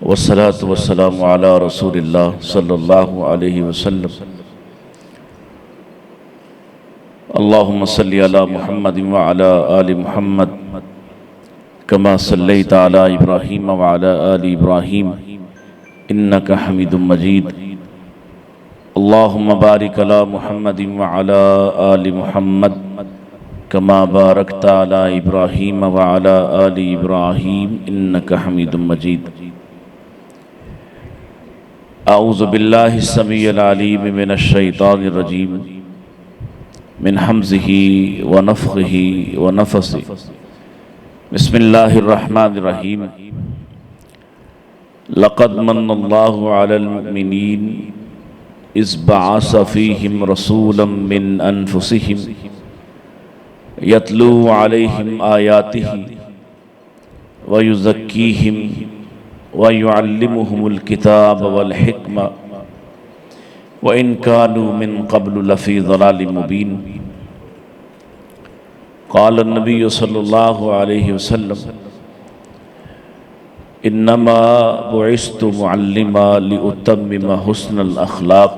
والصلاة والسلام على رسول اللہ صلی اللہ علیہ وسلم۔ اللہم صلی علی محمد وعلی آل محمد کما صلیت علی ابراہیم وعلی آل ابراہیم انک حمید مجید۔ اللہم بارک علی محمد وعلی آل محمد کما بارکت علی ابراہیم وعلی آل ابراہیم انک حمید مجید۔ اعوذ باللہ السمیع العلیم من الشیطان الرجیم من حمزہ ونفخہ ونفثہ۔ بسم اللہ الرحمن الرحیم۔ لقد من اللہ علی المؤمنین اذ بعث فیہم رسولا من انفسہم یتلو علیہم آیاتہ ویزکیہم وَيُعَلِّمُهُمُ الْكِتَابَ وَالْحِكْمَةَ وَإِنْ كَانُوا مِنْ قَبْلُ لَفِي ضَلَالٍ مُبِينٍ۔ قال النبي صلى الله عليه وسلم إنما بعثت معلما لأتمم حسن الأخلاق۔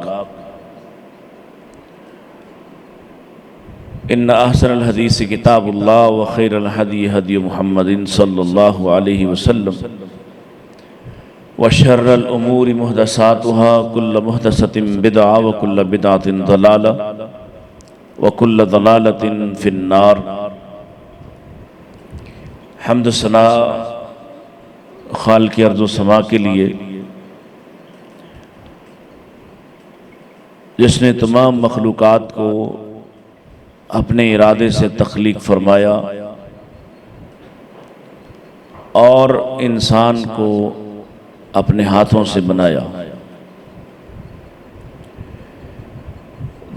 إن أحسن الحديث كتاب الله وخير الهدي هدي محمد صلى الله عليه وسلم وشر الأمور محدثاتها كل محدثة بدعة وكل بدعة ضلالة وكل ضلالة في النار۔ حمد و ثنا خالق ارض و سما کے لیے جس نے تمام مخلوقات کو اپنے ارادے سے تخلیق فرمایا اور انسان کو اپنے ہاتھوں سے بنایا۔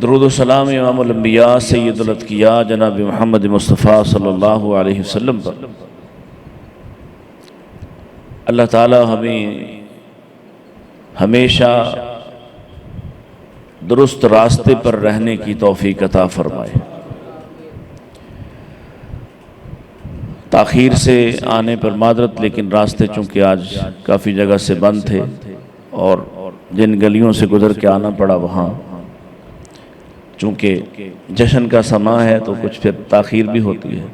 درود و سلام امام الانبیاء سید الاتقیاء جناب محمد مصطفیٰ صلی اللہ علیہ وسلم پر۔ اللہ تعالی ہمیں ہمیشہ درست راستے پر رہنے کی توفیق عطا فرمائے۔ تاخیر سے آنے پر معذرت، لیکن راستے چونکہ آج کافی جگہ سے بند تھے اور جن گلیوں سے گزر کے آنا پڑا وہاں چونکہ جشن کا سماں ہے تو کچھ پھر تاخیر بھی ہوتی ہے۔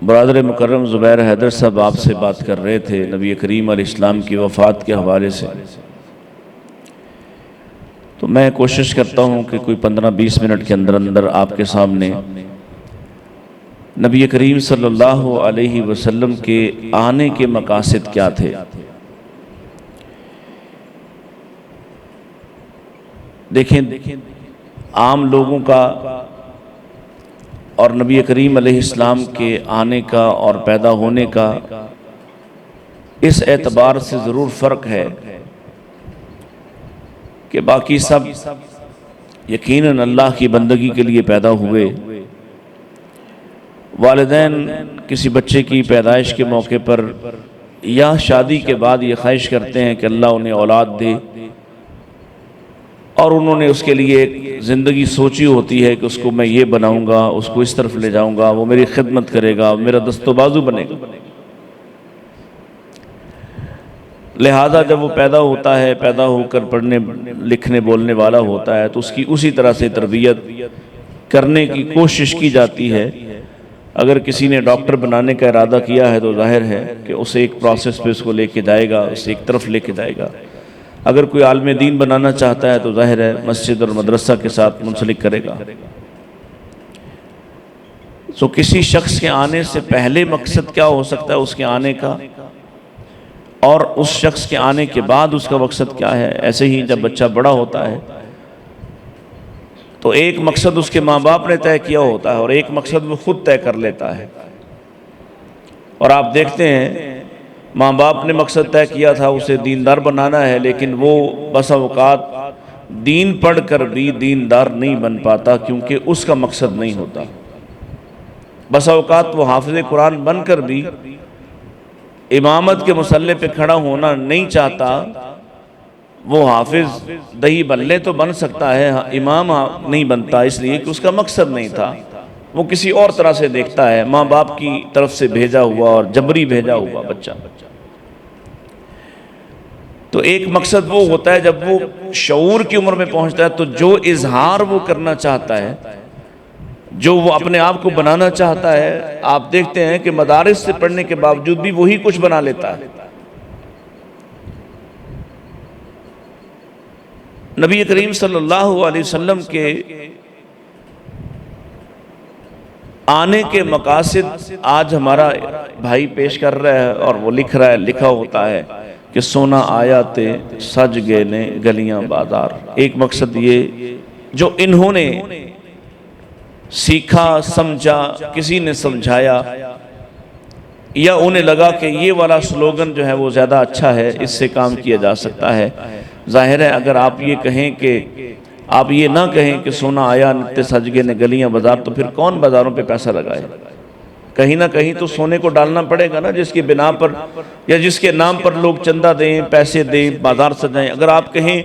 برادر مکرم زبیر حیدر صاحب آپ سے بات کر رہے تھے نبی کریم علیہ السلام کی وفات کے حوالے سے، تو میں کوشش کرتا ہوں کہ کوئی 15-20 منٹ کے اندر آپ کے سامنے نبی کریم صلی اللہ علیہ وسلم کے آنے کے مقاصد کیا تھے۔ دیکھیں عام لوگوں کا اور نبی کریم علیہ السلام کے آنے کا اور پیدا ہونے کا اس اعتبار سے ضرور فرق ہے کہ باقی سب یقیناً اللہ کی بندگی کے لیے پیدا ہوئے۔ والدین کسی بچے کی پیدائش کے موقع پر یا شادی کے بعد یہ خواہش کرتے ہیں کہ اللہ انہیں اولاد دے، اور انہوں نے اس کے لیے ایک زندگی سوچی ہوتی ہے کہ اس کو میں یہ بناؤں گا، اس کو اس طرف لے جاؤں گا، وہ میری خدمت کرے گا، میرا دست و بازو بنے گا۔ لہذا جب وہ پیدا ہوتا ہے، پیدا ہو کر پڑھنے لکھنے بولنے والا ہوتا ہے تو اس کی اسی طرح سے تربیت کرنے کی کوشش کی جاتی ہے۔ اگر کسی نے ڈاکٹر بنانے کا ارادہ کیا ہے تو ظاہر ہے کہ اسے ایک پروسیس پہ اس کو لے کے جائے گا، اسے ایک طرف لے کے جائے گا۔ اگر کوئی عالم دین بنانا چاہتا ہے تو ظاہر ہے مسجد اور مدرسہ کے ساتھ منسلک کرے گا۔ تو کسی شخص کے آنے سے پہلے مقصد کیا ہو سکتا ہے اس کے آنے کا، اور اس شخص کے آنے کے بعد اس کا مقصد کیا ہے۔ ایسے ہی جب بچہ بڑا ہوتا ہے تو ایک مقصد اس کے ماں باپ نے طے کیا ہوتا ہے اور ایک مقصد وہ خود طے کر لیتا ہے۔ اور آپ دیکھتے ہیں ماں باپ نے مقصد طے کیا تھا اسے دیندار بنانا ہے، لیکن وہ بسا اوقات دین پڑھ کر بھی دیندار نہیں بن پاتا کیونکہ اس کا مقصد نہیں ہوتا۔ بسا اوقات وہ حافظ قرآن بن کر بھی امامت کے مصلی پہ کھڑا ہونا نہیں چاہتا، وہ حافظ دہی بلے تو بن سکتا ہے، امام نہیں بنتا، اس لیے کہ اس کا مقصد نہیں تھا۔ وہ کسی اور طرح سے دیکھتا ہے، ماں باپ کی طرف سے بھیجا ہوا اور جبری بھیجا ہوا بچہ۔ تو ایک مقصد وہ ہوتا ہے جب وہ شعور کی عمر میں پہنچتا ہے تو جو اظہار وہ کرنا چاہتا ہے، جو وہ اپنے آپ کو بنانا چاہتا ہے، آپ دیکھتے ہیں کہ مدارس سے پڑھنے کے باوجود بھی وہی کچھ بنا لیتا ہے۔ نبی کریم صلی اللہ علیہ وسلم کے آنے کے مقاصد آج ہمارا بھائی پیش کر رہا ہے، اور وہ لکھ رہا ہے، لکھا ہوتا ہے کہ سونا آیا تے سج گئے نے گلیاں بازار۔ ایک مقصد یہ جو انہوں نے سیکھا، سمجھا، کسی نے سمجھایا، یا انہیں لگا کہ یہ والا سلوگن جو ہے وہ زیادہ اچھا ہے، اس سے کام کیا جا سکتا ہے۔ ظاہر ہے اگر آپ یہ کہیں کہ آپ یہ نہ کہیں کہ سونا آیا تے سج گئے نے گلیاں بازار، تو پھر کون بازاروں پہ پیسہ لگائے؟ کہیں نہ کہیں تو سونے کو ڈالنا پڑے گا نا، جس کی بنا پر یا جس کے نام پر لوگ چندہ دیں، پیسے دیں، بازار سجائیں۔ اگر آپ کہیں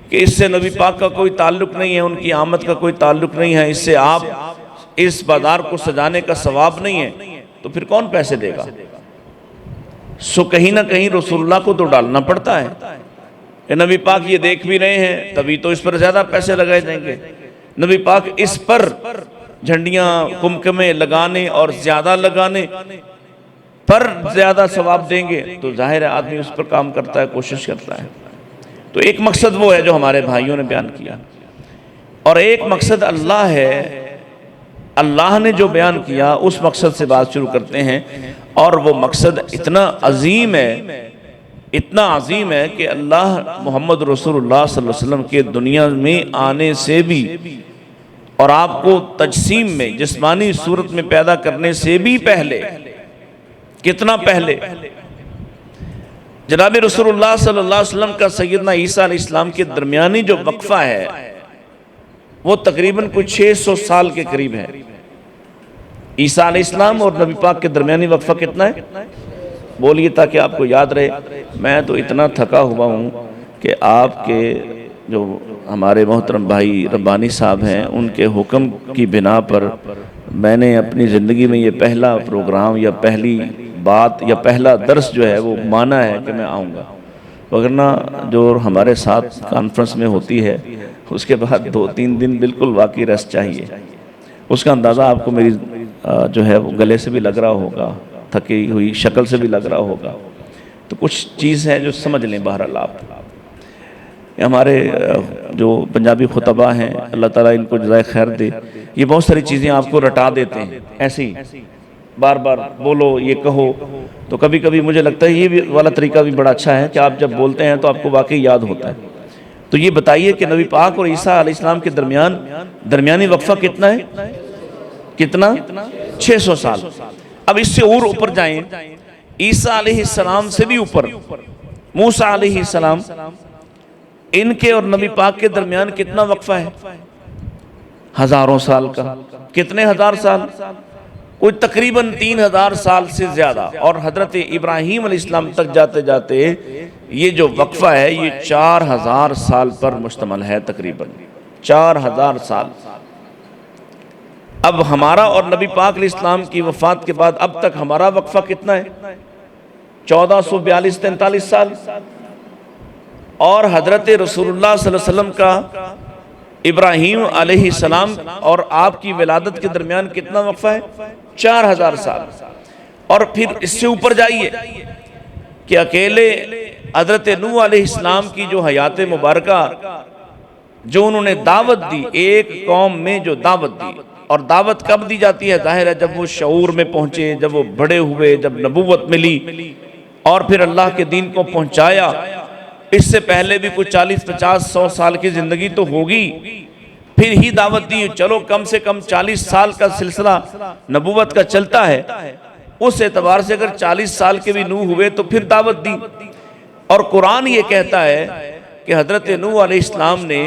کہ اس سے نبی پاک کا کوئی تعلق نہیں ہے، ان کی آمد کا کوئی تعلق نہیں ہے، اس سے آپ اس بازار کو سجانے کا ثواب نہیں ہے، تو پھر کون پیسے دے گا؟ سو کہیں نہ کہیں رسول اللہ کو تو ڈالنا پڑتا ہے کہ نبی پاک یہ دیکھ بھی رہے ہیں، تبھی تو اس پر زیادہ پیسے لگائے جائیں گے۔ نبی پاک اس پر جھنڈیاں، کمکمے لگانے اور زیادہ لگانے پر زیادہ ثواب دیں گے، تو ظاہر ہے آدمی اس پر کام کرتا ہے، کوشش کرتا ہے۔ تو ایک مقصد وہ ہے جو ہمارے بھائیوں نے بیان کیا، اور ایک مقصد اللہ ہے۔ اللہ نے جو بیان کیا اس مقصد سے بات شروع کرتے ہیں، اور وہ مقصد اتنا عظیم ہے، اتنا عظیم ہے کہ اللہ محمد رسول اللہ صلی اللہ علیہ وسلم کے دنیا میں آنے سے بھی اور آپ کو تجسیم میں جسمانی صورت میں پیدا کرنے سے بھی پہلے، کتنا پہلے، جناب رسول اللہ صلی اللہ علیہ وسلم کا سیدنا عیسیٰ علیہ السلام کے درمیانی جو وقفہ ہے وہ تقریباً کچھ 600 سال کے قریب ہے۔ عیسیٰ علیہ السلام اور نبی پاک کے درمیانی وقفہ کتنا ہے؟ بولیے تاکہ آپ کو یاد رہے۔ میں تو اتنا تھکا ہوا ہوں کہ آپ کے جو ہمارے محترم بھائی ربانی صاحب ہیں، ان کے حکم کی بنا پر میں نے اپنی زندگی میں یہ پہلا پروگرام یا پہلی بات یا پہلا درس جو ہے وہ مانا ہے کہ میں آؤں گا، وگرنہ جو ہمارے ساتھ کانفرنس میں ہوتی ہے اس کے بعد 2-3 دن بالکل واقعی ریسٹ چاہیے۔ اس کا اندازہ آپ کو میری جو ہے وہ گلے سے بھی لگ رہا ہوگا، تھکی ہوئی شکل سے بھی لگ رہا ہوگا، تو کچھ چیز ہے جو سمجھ لیں۔ بہرحال آپ ہمارے جو پنجابی خطبہ ہیں، اللہ تعالیٰ ان کو جزائے خیر دے، یہ بہت ساری چیزیں آپ کو رٹا دیتے ہیں، ایسے ہی بار بار بولو، یہ کہو۔ تو کبھی کبھی مجھے لگتا ہے یہ والا طریقہ بھی بڑا اچھا ہے کہ آپ جب بولتے ہیں تو آپ کو واقعی یاد ہوتا ہے۔ تو یہ بتائیے کہ نبی پاک اور عیسیٰ علیہ السلام کے درمیانی وقفہ کتنا ہے؟ کتنا؟ 600 سال۔ اب اس سے اور اوپر جائیں، عیسیٰ علیہ السلام سے بھی اوپر موسیٰ علیہ السلام، ان کے اور نبی پاک کے درمیان کتنا وقفہ ہے؟ ہزاروں سال کا۔ کتنے ہزار سال؟ کوئی تقریباً 3000 سال سے زیادہ، اور حضرت ابراہیم علیہ السلام تک جاتے جاتے یہ جو وقفہ ہے یہ 4000 سال پر مشتمل ہے، تقریباً 4000 سال۔ اب ہمارا اور نبی پاک علیہ السلام کی وفات کے بعد اب تک ہمارا وقفہ کتنا ہے؟ 1442-43 سال، اور حضرت رسول اللہ صلی اللہ علیہ وسلم کا ابراہیم علیہ السلام اور آپ کی ولادت کے درمیان کتنا وقفہ ہے؟ 4000 سال۔ اور پھر اس سے اوپر جائیے کہ اکیلے حضرت نوح علیہ السلام کی جو حیات مبارکہ، جو انہوں نے دعوت دی، ایک قوم میں جو دعوت دی، اور دعوت کب دی جاتی ہے؟ ظاہر ہے جب وہ شعور میں پہنچے، جب وہ بڑے ہوئے، جب نبوت ملی اور پھر اللہ کے دین کو پہنچایا۔ اس سے پہلے بھی کچھ 40-50-100 سال کی زندگی تو ہوگی، پھر ہی دعوت دی۔ چلو کم سے کم 40 سال کا سلسلہ نبوت کا چلتا ہے، اس اعتبار سے اگر 40 سال کے بھی نوح ہوئے تو پھر دعوت دی۔ اور قرآن یہ کہتا ہے کہ حضرت نوح علیہ السلام نے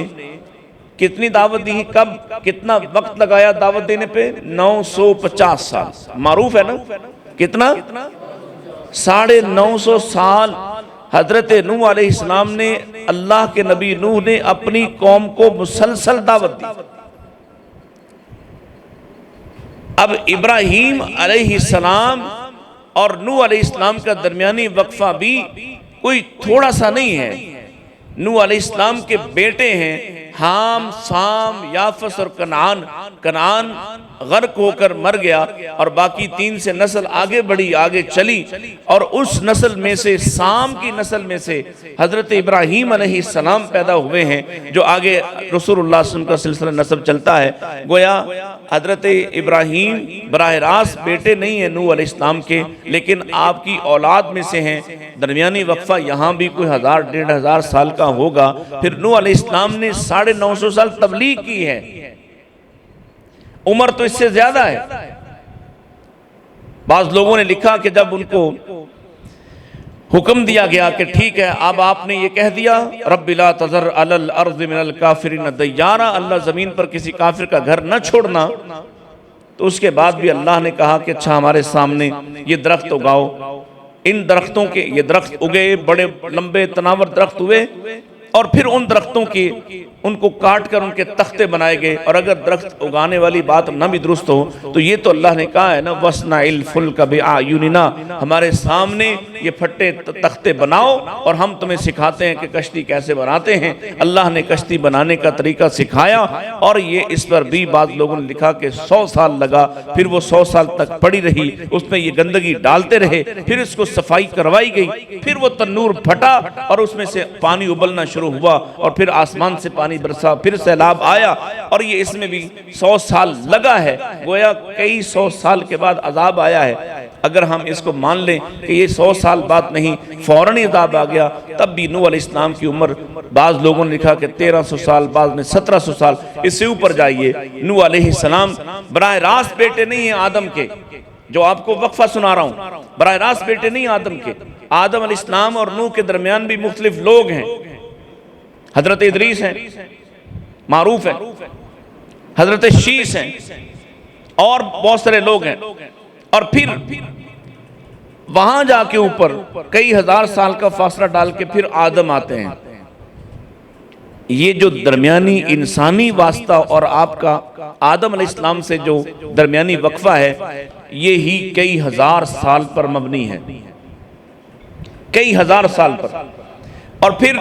کتنی دعوت دی، کب، کتنا وقت لگایا دعوت دینے پہ؟ 950 سال۔ معروف ہے نا کتنا؟ 950 سال حضرت نوح علیہ السلام نے، اللہ کے نبی نوح نے اپنی قوم کو مسلسل دعوت دی۔ اب ابراہیم علیہ السلام اور نوح علیہ السلام کا درمیانی وقفہ بھی کوئی تھوڑا سا نہیں ہے۔ نوح علیہ السلام کے بیٹے ہیں حام، سام، یافس اور کنعان۔ کنعان غرق ہو کر مر گیا اور باقی 3 سے نسل آگے بڑھی، آگے چلی، اور اس نسل میں سے، سام کی نسل میں سے حضرت ابراہیم علیہ السلام پیدا ہوئے ہیں، جو آگے رسول اللہ صلی اللہ علیہ وسلم کا سلسلہ نسب چلتا ہے۔ گویا حضرت ابراہیم براہ راست بیٹے نہیں ہیں نوح علیہ السلام کے، لیکن آپ کی اولاد میں سے ہیں۔ درمیانی وقفہ یہاں بھی کوئی 1000-1500 سال کا ہوگا۔ پھر نوح علیہ السلام نے 950 سال تبلیغ کی ہے، عمر تو اس سے زیادہ ہے۔ بعض لوگوں نے لکھا کہ جب ان کو حکم دیا گیا کہ ٹھیک ہے اب آپ نے یہ کہہ دیا رب لا تذر علی الارض من الکافرین دیارا، اللہ زمین پر کسی کافر کا گھر نہ چھوڑنا، تو اس کے بعد بھی اللہ نے کہا کہ اچھا ہمارے سامنے یہ درخت اگاؤ۔ ان درختوں کے یہ درخت اگے، بڑے لمبے تناور درخت ہوئے، اور پھر ان درختوں کی ان کو کاٹ کر ان کے تختے بنائے گئے۔ اور اگر درخت اگانے والی بات نہ بھی درست ہو تو یہ تو اللہ نے کہا ہے نا وَاصْنَعِ الْفُلْكَ بِأَعْيُنِنَا، ہمارے سامنے یہ پھٹے تختے بناؤ اور ہم تمہیں سکھاتے ہیں کہ کشتی کیسے بناتے ہیں۔ اللہ نے کشتی بنانے کا طریقہ سکھایا، اور یہ اس پر بھی بعض لوگوں نے لکھا کہ 100 سال لگا، پھر وہ 100 سال تک پڑی رہی، اس میں یہ گندگی ڈالتے رہے، پھر اس کو صفائی کروائی گئی، پھر وہ تنور پھٹا اور اس میں سے پانی ابلنا شروع ہوا، اور پھر آسمان سے پانی برسا، پھر سیلاب آیا، اور یہ اس میں بھی 100 سال لگا ہے۔ گویا کئی 100 سال کے بعد عذاب آیا ہے۔ اگر ہم اس کو مان لیں کہ یہ 100 سال بعد نہیں، فوراً عذاب آ گیا، تب بھی نوح علیہ السلام کی عمر بعض لوگوں نے لکھا کہ 1300 سال، بعض نے 1700 سال، اس سے اوپر جائیے۔ نوح علیہ السلام براہ راست بیٹے نہیں ہیں آدم کے، جو آپ کو وقفہ سنا رہا ہوں، براہ راست بیٹے نہیں آدم کے۔ آدم علیہ السلام اور نوح کے درمیان بھی مختلف لوگ ہیں۔ حضرت ادریس ہیں، معروف ہیں، حضرت شیس ہیں، اور بہت سارے لوگ ہیں، اور پھر وہاں جا کے اوپر کئی 1000 سال کا فاصلہ ڈال کے پھر آدم آتے ہیں۔ یہ جو درمیانی انسانی واسطہ اور آپ کا آدم علیہ السلام سے جو درمیانی وقفہ ہے، یہی کئی 1000 سال پر مبنی ہے، کئی 1000 سال پر۔ اور پھر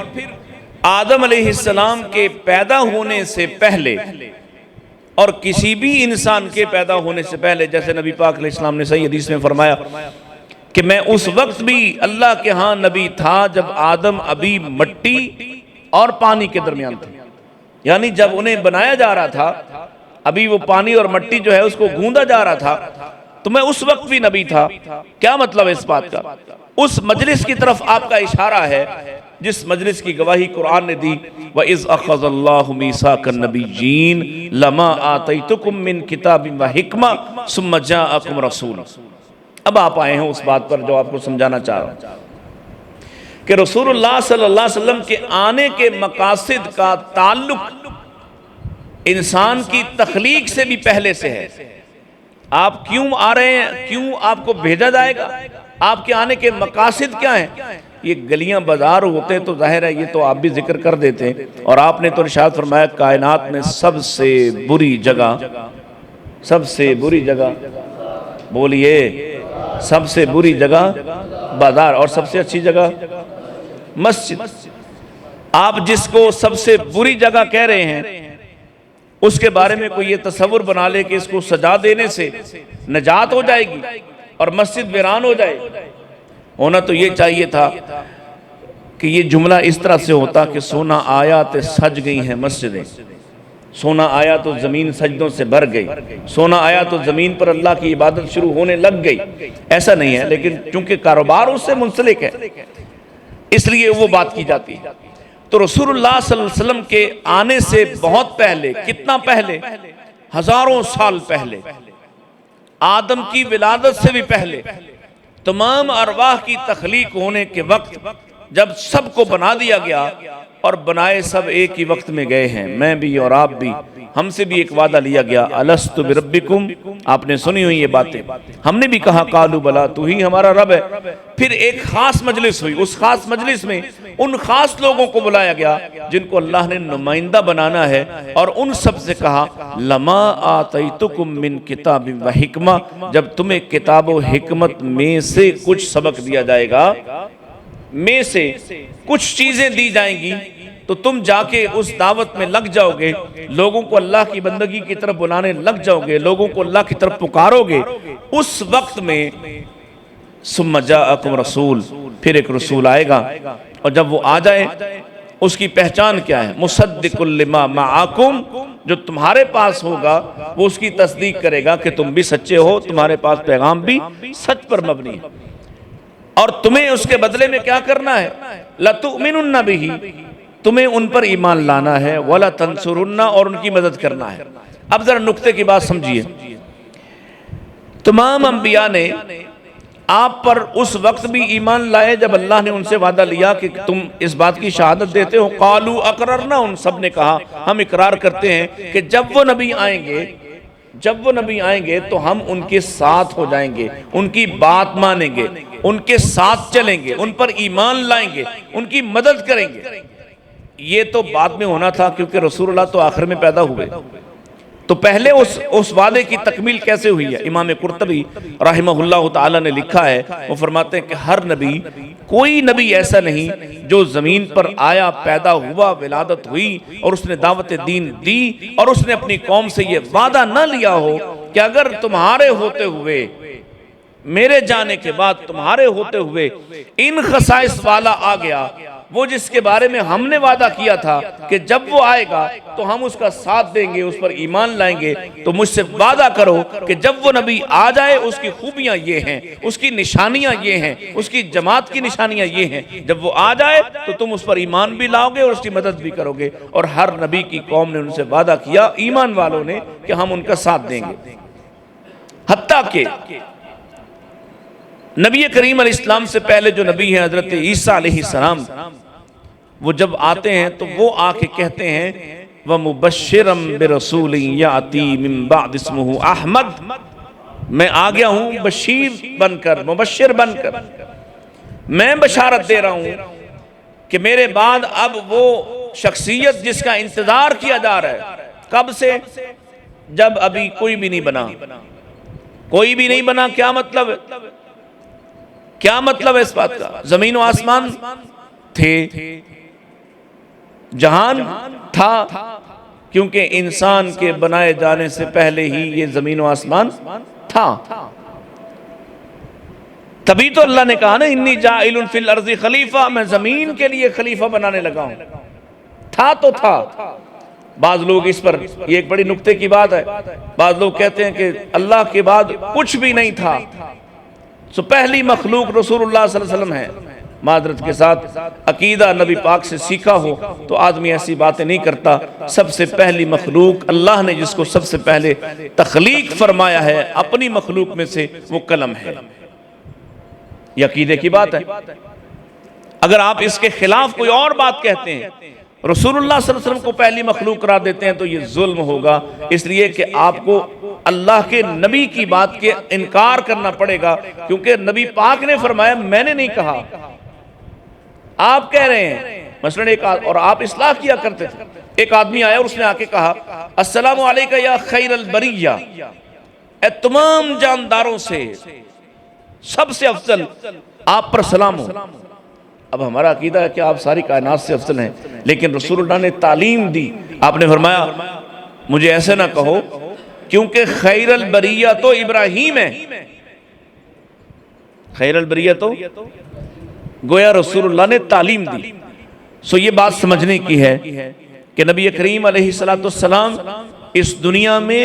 آدم علیہ السلام کے پیدا ہونے سے پہلے اور کسی بھی انسان کے پیدا ہونے سے پہلے، جیسے نبی پاک علیہ السلام نے صحیح حدیث میں فرمایا کہ میں اس وقت بھی اللہ کے ہاں نبی تھا جب آدم ابھی مٹی اور پانی کے درمیان تھے، یعنی جب انہیں بنایا جا رہا تھا، ابھی وہ پانی اور مٹی جو ہے اس کو گوندا جا رہا تھا، تو میں اس وقت بھی نبی تھا۔ کیا مطلب ہے اس بات کا؟ اس مجلس کی طرف آپ کا اشارہ ہے جس مجلس کی گواہی قرآن نے دی، وَإِذْ أَخَذَ اللَّهُ مِيثَاقَ النَّبِيِّينَ لَمَا آتَيْتُكُم مِّن كِتَابٍ وَحِكْمَةٍ ثُمَّ جَاءَكُمْ رَسُولٌ۔ اب آپ آئے ہیں اس بات پر جو آپ کو سمجھانا چاہ رہا ہوں کہ رسول اللہ صلی اللہ علیہ وسلم کے آنے کے مقاصد کا تعلق انسان کی تخلیق سے بھی پہلے سے ہے۔ آپ کیوں آ رہے ہیں، کیوں آپ کو بھیجا جائے گا، آپ کے آنے کے مقاصد کیا ہیں؟ یہ گلیاں بازار ہوتے تو ظاہر ہے یہ تو آپ بھی ذکر کر دیتے، اور آپ نے تو ارشاد فرمایا کائنات میں سب سے بری جگہ، سب سے بری جگہ، بولیے، سب سے بری جگہ بازار، اور سب سے اچھی جگہ مسجد۔ آپ جس کو سب سے بری جگہ کہہ رہے ہیں، اس کے بارے میں کوئی یہ تصور بنا لے کہ اس کو سجا دینے سے نجات ہو جائے گی اور مسجد ویران ہو جائے۔ ہونا تو یہ چاہیے تھا کہ یہ جملہ اس طرح سے ہوتا کہ سونا آیا تو سج گئی ہیں مسجدیں، سونا آیا تو زمین سجدوں سے بھر گئی، سونا آیا تو زمین پر اللہ کی عبادت شروع ہونے لگ گئی۔ ایسا نہیں ہے، لیکن چونکہ کاروبار اس سے منسلک ہے اس لیے وہ بات کی جاتی ہے۔ تو رسول اللہ صلی اللہ علیہ وسلم کے آنے سے بہت پہلے، کتنا پہلے؟ ہزاروں سال پہلے، آدم کی ولادت سے بھی پہلے، تمام ارواح کی تخلیق ہونے کے وقت جب سب کو بنا دیا گیا اور بنائے سب ایک ہی وقت میں گئے ہیں، میں بھی اور آپ بھی، ہم سے بھی ایک وعدہ لیا گیا، الست بربکم، آپ نے سنی ہوئی یہ باتیں، ہم نے بھی کہا قالوا بلا، تو ہی ہمارا رب ہے۔ پھر ایک خاص مجلس ہوئی، اس خاص مجلس میں ان خاص لوگوں کو بلایا گیا جن کو اللہ نے نمائندہ بنانا ہے، اور ان سب سے کہا لما آتیتکم من کتاب و حکمہ، جب تمہیں کتاب و حکمت میں سے کچھ سبق دیا جائے گا، میں سے کچھ چیزیں دی جائیں گی، تو تم جا کے اس دعوت میں لگ جاؤ گے، لوگوں کو اللہ کی بندگی کی طرف بلانے لگ جاؤ گے، لوگوں کو اللہ کی طرف پکارو گے۔ اس وقت میں ثم جاءکم رسول، پھر ایک رسول آئے گا، اور جب وہ آ جائے اس کی پہچان کیا ہے؟ مصدق لما معاکم، جو تمہارے پاس ہوگا وہ اس کی تصدیق کرے گا کہ تم بھی سچے ہو، تمہارے پاس پیغام بھی سچ پر مبنی ہے، اور تمہیں اس کے بدلے میں کیا کرنا ہے؟ لَتُؤْمِنُنَّ بِهِ، تمہیں ان پر ایمان لانا ہے، وَلَا تَنْصُرُنَّ، اور ان کی مدد کرنا ہے۔ اب ذرا نکتے کی بات سمجھیے، تمام انبیاء نے آپ پر اس وقت بھی ایمان لائے جب اللہ نے ان سے وعدہ لیا کہ تم اس بات کی شہادت دیتے ہو، قَالُوا أَقْرَرْنَا، ان سب نے کہا ہم اقرار کرتے ہیں کہ جب وہ نبی آئیں گے تو ہم ان کے ساتھ ہو جائیں گے، ان کی بات مانیں گے، ان کے ساتھ چلیں گے، ان پر ایمان لائیں گے، ان کی مدد کریں گے۔ یہ تو بعد میں ہونا تھا کیونکہ رسول اللہ تو آخر میں پیدا ہوئے، تو پہلے اس وعدے کی تکمیل کیسے ہوئی ہے؟ امام قرطبی رحمہ اللہ تعالی نے لکھا ہے، وہ فرماتے ہیں کہ ہر نبی، کوئی نبی ایسا نہیں جو زمین پر آیا، پیدا ہوا، ولادت ہوئی اور اس نے دعوت دین دی اور اس نے اپنی قوم سے یہ وعدہ نہ لیا ہو کہ اگر تمہارے ہوتے ہوئے، میرے جانے کے بعد تمہارے ہوتے ہوئے ان خصائص والا آ گیا، وہ جس کے بارے میں ہم نے وعدہ کیا تھا کہ جب وہ آئے گا تو ہم اس کا ساتھ دیں گے، اس پر ایمان لائیں گے، تو مجھ سے وعدہ کرو کہ جب وہ نبی آ جائے اس کی خوبیاں یہ ہیں، اس کی نشانیاں یہ ہیں، اس کی جماعت کی نشانیاں یہ ہیں، جب وہ آ جائے تو تم اس پر ایمان بھی لاؤ گے اور اس کی مدد بھی کرو گے۔ اور ہر نبی کی قوم نے ان سے وعدہ کیا، ایمان والوں نے، کہ ہم ان کا ساتھ دیں گے۔ حتیٰ کہ نبی کریم علیہ السلام سے پہلے جو نبی ہیں حضرت عیسیٰ علیہ السلام، وہ جب آتے ہیں تو وہ آ کے کہتے ہیں وَمُبَشِّرًا بِرَسُولٍ يَأْتِي مِن بَعْدِ اسْمُهُ احمد، میں آ گیا ہوں بشیر بن کر، مبشر بن کر، میں بشارت دے رہا ہوں کہ میرے بعد اب وہ شخصیت جس کا انتظار کیا جا رہا ہے، کب سے؟ جب ابھی کوئی بھی نہیں بنا۔ کوئی بھی نہیں بنا کیا مطلب ہے؟ کیا مطلب ہے اس بات کا؟ زمین و آسمان تھے، جہان تھا، کیونکہ انسان کے بنائے جانے سے پہلے ہی یہ زمین و آسمان تھا۔ تبھی تو اللہ نے کہا نا انی جاعل فی الارض خلیفہ، میں زمین کے لیے خلیفہ بنانے لگا ہوں۔ تھا تو تھا۔ بعض لوگ اس پر، یہ ایک بڑی نکتے کی بات ہے، بعض لوگ کہتے ہیں کہ اللہ کے بعد کچھ بھی نہیں تھا، سو پہلی مخلوق رسول اللہ صلی اللہ علیہ وسلم ہے۔ معذرت کے ساتھ عقیدہ نبی پاک سے سیکھا ہو تو آدمی ایسی باتیں نہیں کرتا۔ سب سے پہلی مخلوق اللہ نے جس کو سب سے پہلے تخلیق فرمایا ہے اپنی مخلوق میں سے، وہ قلم ہے۔ یہ عقیدے کی بات ہے۔ اگر آپ اس کے خلاف کوئی اور بات کہتے ہیں، رسول اللہ صلی اللہ علیہ وسلم کو پہلی مخلوق قرار دیتے ہیں، تو یہ ظلم ہوگا، اس لیے کہ آپ کو اللہ کے نبی کی بات کے انکار کرنا پڑے گا، کیونکہ نبی پاک نے فرمایا میں نے نہیں کہا، آپ کہہ رہے ہیں۔ مثلا اور آپ اصلاح کیا کرتے تھے، ایک آدمی آیا اور اس نے آ کے کہا السلام علیکہ یا خیر البریہ، اے تمام جانداروں سے سب سے افضل آپ پر سلام ہو۔ اب ہمارا عقیدہ ہے کہ آپ ساری کائنات سے افضل ہیں، لیکن رسول اللہ نے تعلیم دی، آپ نے فرمایا مجھے ایسے نہ کہو، کیونکہ خیر البریہ تو ابراہیم ہے، خیر البریہ تو گویا رسول اللہ نے تعلیم دی۔ سو یہ بات سمجھنے کی ہے کہ نبی کریم علیہ السلام اس دنیا میں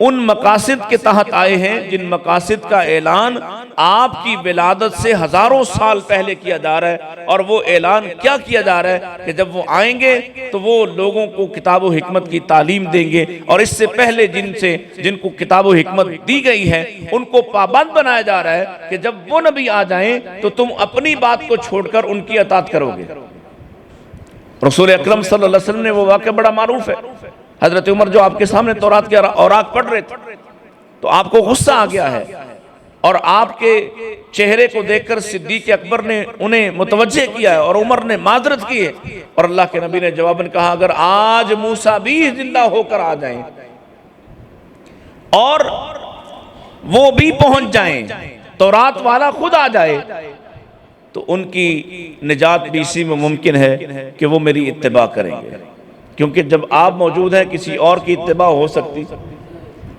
ان مقاصد کے تحت آئے ہیں جن مقاصد کا اعلان آپ کی ولادت سے ہزاروں سال پہلے کیا جا رہا ہے، اور وہ اعلان کیا کیا جا رہا ہے کہ جب وہ آئیں گے تو وہ لوگوں کو کتاب و حکمت کی تعلیم دیں گے، اور اس سے پہلے جن کو کتاب و حکمت دی گئی ہے ان کو پابند بنایا جا رہا ہے کہ جب وہ نبی آ جائیں تو تم اپنی بات کو چھوڑ کر ان کی اطاعت کرو گے۔ رسول اکرم صلی اللہ علیہ وسلم نے وہ واقعہ بڑا معروف ہے، حضرت عمر جو آپ کے سامنے تورات کے اوراق پڑھ رہے تھے تو آپ کو غصہ آ گیا ہے، اور آپ کے چہرے کو دیکھ کر صدیق اکبر نے انہیں متوجہ کیا ہے اور عمر نے معذرت کی ہے، اور اللہ کے نبی نے جواباً کہا اگر آج موسیٰ بھی زندہ ہو کر آ جائیں اور وہ بھی پہنچ جائیں، تورات والا خود آ جائے، تو ان کی نجات بھی اسی میں ممکن ہے کہ وہ میری اتباع کریں گے، کیونکہ جب آپ موجود ہیں کسی اور کی اتباع ہو سکتی،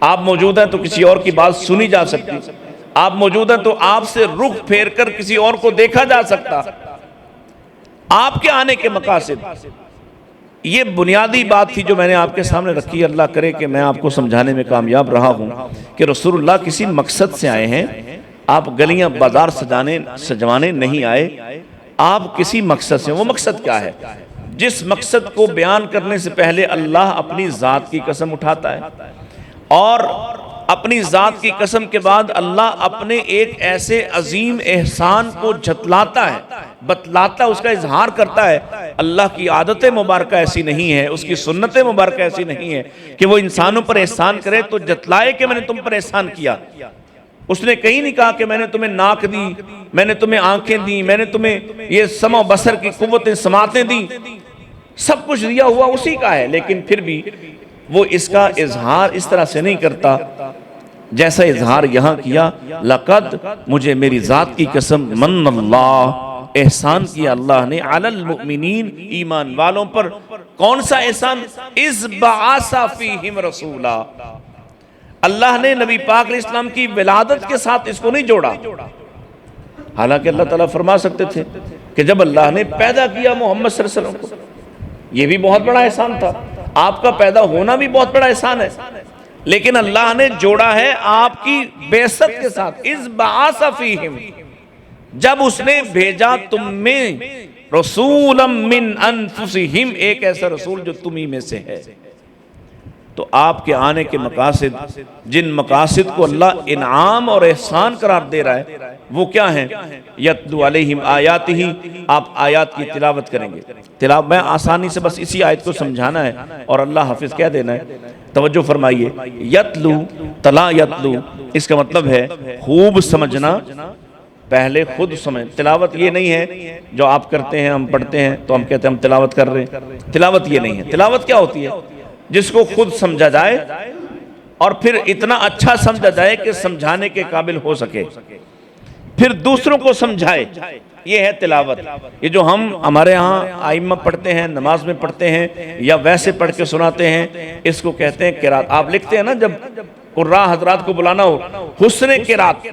آپ موجود ہیں تو کسی اور کی بات سنی جا سکتی، آپ موجود ہیں تو آپ سے رخ پھیر کر کسی اور کو دیکھا جا سکتا۔ آپ کے آنے کے مقاصد، یہ بنیادی بات تھی جو میں نے آپ کے سامنے رکھی۔ اللہ کرے کہ میں آپ کو سمجھانے میں کامیاب رہا ہوں کہ رسول اللہ کسی مقصد سے آئے ہیں، آپ گلیاں بازار سجوانے نہیں آئے، آپ کسی مقصد سے۔ وہ مقصد کیا ہے؟ جس مقصد کو بیان کرنے سے پہلے اللہ اپنی ذات کی قسم اٹھاتا ہے، اور اپنی ذات کی قسم کے بعد اللہ اپنے ایک ایسے عظیم احسان کو جھتلاتا ہے، بتلاتا ہے، اس کا اظہار کرتا ہے۔ اللہ کی عادت مبارکہ ایسی نہیں ہے، اس کی سنت مبارکہ ایسی نہیں ہے کہ وہ انسانوں پر احسان کرے تو جتلائے کہ میں نے تم پر احسان کیا۔ اس نے کہیں نہیں کہا کہ میں نے تمہیں ناک دی، میں نے تمہیں آنکھیں دی، میں نے تمہیں یہ سمع و بصر کی قوتیں سماعتیں دی، سب کچھ دیا ہوا اسی کا ہے، لیکن پھر بھی وہ اس کا اظہار اس طرح سے نہیں کرتا جیسا اظہار یہاں کیا۔ لقد، مجھے میری ذات کی قسم، من اللہ، احسان کیا اللہ نے، علی المؤمنین، ایمان والوں پر۔ کون سا احسان؟ اذ بعث فیہم رسولا، اللہ نے نبی پاک علیہ السلام کی ولادت کے ساتھ اس کو نہیں جوڑا، حالانکہ اللہ تعالیٰ فرما سکتے تھے کہ جب اللہ نے پیدا کیا محمد صلی اللہ علیہ وسلم کو، یہ بھی بہت بڑا احسان تھا، آپ کا پیدا ہونا بھی بہت بڑا احسان ہے، لیکن اللہ نے جوڑا ہے آپ کی بعثت کے ساتھ۔ اذ بعث فیہم، جب اس نے بھیجا تم میں رسولا من انفسہم، ایک ایسا رسول جو تم ہی میں سے ہے۔ تو آپ کے آنے کے مقاصد، جن مقاصد کو اللہ انعام اور احسان قرار دے رہا ہے، وہ کیا ہیں؟ یتلو علیہم آیاتہ، آپ آیات کی تلاوت کریں گے۔ میں آسانی سے بس اسی آیت کو سمجھانا ہے اور اللہ حافظ کہہ دینا ہے، توجہ فرمائیے۔ یتلو، تلا یتلو، اس کا مطلب ہے خوب سمجھنا، پہلے خود سمجھ۔ تلاوت یہ نہیں ہے جو آپ کرتے ہیں، ہم پڑھتے ہیں تو ہم کہتے ہیں ہم تلاوت کر رہے ہیں، تلاوت یہ نہیں ہے۔ تلاوت کیا ہوتی ہے؟ جس کو خود سمجھا جائے اور پھر اتنا اچھا سمجھا جائے کہ سمجھانے کے قابل ہو سکے، پھر دوسروں کو سمجھائے، یہ ہے تلاوت۔ یہ جو ہمارے ہاں آئمہ پڑھتے ہیں، نماز میں پڑھتے ہیں یا ویسے پڑھ کے سناتے ہیں، اس کو کہتے ہیں قرات۔ آپ لکھتے ہیں نا جب قراء حضرات کو بلانا ہو، حسن قرات۔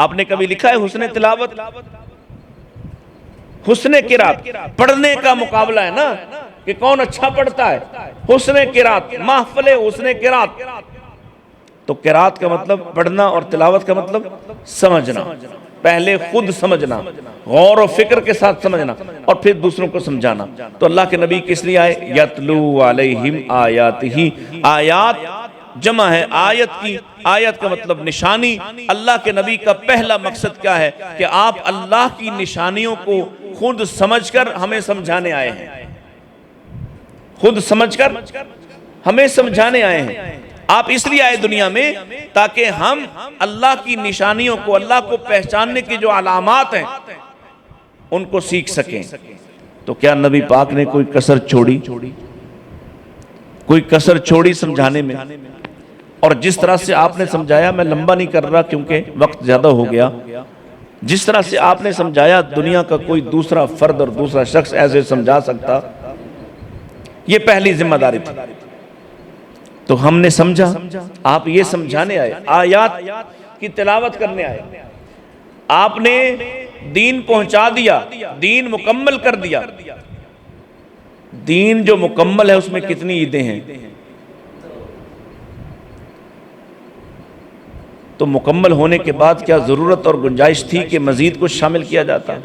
آپ نے کبھی لکھا ہے حسن تلاوت؟ حسن قرات پڑھنے کا مقابلہ ہے نا کہ کون اچھا پڑھتا ہے۔ حسن قرات، محفل حسن قرات۔ تو قرات کا مطلب پڑھنا اور تلاوت کا مطلب سمجھنا، پہلے خود سمجھنا، غور و فکر کے ساتھ سمجھنا، اور پھر دوسروں کو سمجھانا۔ تو اللہ کے نبی کس لیے آئے؟ یتلو علیہم آیاتہ، آیات جمع ہے آیت کی، آیت کا مطلب نشانی۔ اللہ کے نبی کا پہلا مقصد کیا ہے؟ کہ آپ اللہ کی نشانیوں کو خود سمجھ کر ہمیں سمجھانے آئے ہیں، خود سمجھ کر ہمیں سمجھانے آئے ہیں۔ آپ اس لیے آئے دنیا میں تاکہ ہم اللہ کی نشانیوں کو، اللہ کو پہچاننے کی جو علامات ہیں ان کو سیکھ سکیں۔ تو کیا نبی پاک نے کوئی کسر چھوڑی؟ کوئی کسر چھوڑی سمجھانے میں؟ اور جس طرح سے آپ نے سمجھایا، میں لمبا نہیں کر رہا کیونکہ وقت زیادہ ہو گیا، جس طرح سے آپ نے سمجھایا دنیا کا کوئی دوسرا فرد اور دوسرا شخص ایسے سمجھا سکتا؟ یہ پہلی ذمہ داری تھی۔ تو ہم نے سمجھا، آپ یہ سمجھانے آئے، آیات کی تلاوت کرنے آئے، آپ نے دین پہنچا دیا، دین مکمل کر دیا۔ دین جو مکمل ہے اس میں کتنی عیدیں ہیں؟ تو مکمل ہونے کے بعد کیا ضرورت اور گنجائش تھی کہ مزید کچھ شامل کیا جاتا؟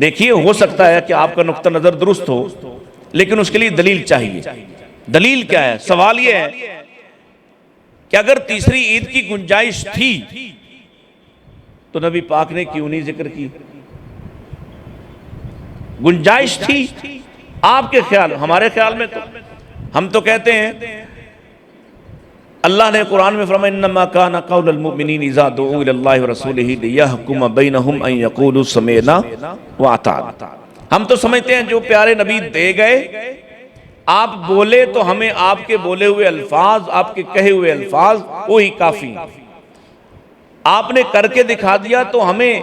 دیکھیے ہو سکتا ہے کہ آپ کا نقطہ نظر درست ہو، لیکن اس کے لیے دلیل چاہیے۔ دلیل کیا ہے؟ سوال یہ ہے کہ اگر تیسری عید کی گنجائش تھی تو نبی پاک نے کیوں نہیں ذکر کی؟ گنجائش تھی آپ کے خیال، ہمارے خیال میں تو ہم تو کہتے ہیں اللہ نے قرآن میں فرمایا انما کان قول المؤمنین اذا دعوا الی اللہ ورسولہ لیحکم بینہم ان یقولوا سمعنا واطعنا۔ ہم تو سمجھتے ہیں جو پیارے نبی دے گئے، آپ بولے تو ہمیں آپ کے بولے ہوئے الفاظ، آپ کے کہے ہوئے الفاظ وہی کافی ہیں۔ آپ نے کر کے دکھا دیا تو ہمیں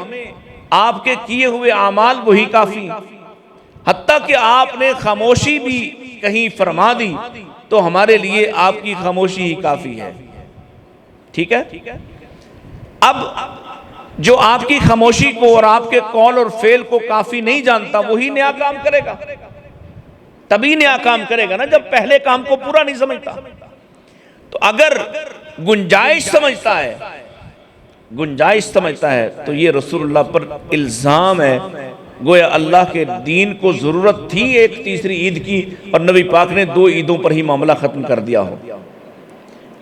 آپ کے کیے ہوئے اعمال وہی کافی ہیں۔ حتیٰ کہ آپ نے خاموشی بھی کہیں فرما دی تو ہمارے لیے آپ کی خاموشی ہی کافی ہے۔ ٹھیک ہے؟ اب جو آپ کی خاموشی کو اور آپ کے قول اور فعل کو کافی نہیں جانتا، وہی نیا کام کرے گا۔ تبھی نیا کام کرے گا نا جب پہلے کام کو پورا نہیں سمجھتا۔ تو اگر گنجائش سمجھتا ہے تو یہ رسول اللہ پر الزام ہے، گویا اللہ کے دین کو ضرورت تھی ایک تیسری عید کی اور نبی پاک نے 2 عیدوں پر ہی معاملہ ختم کر دیا ہو۔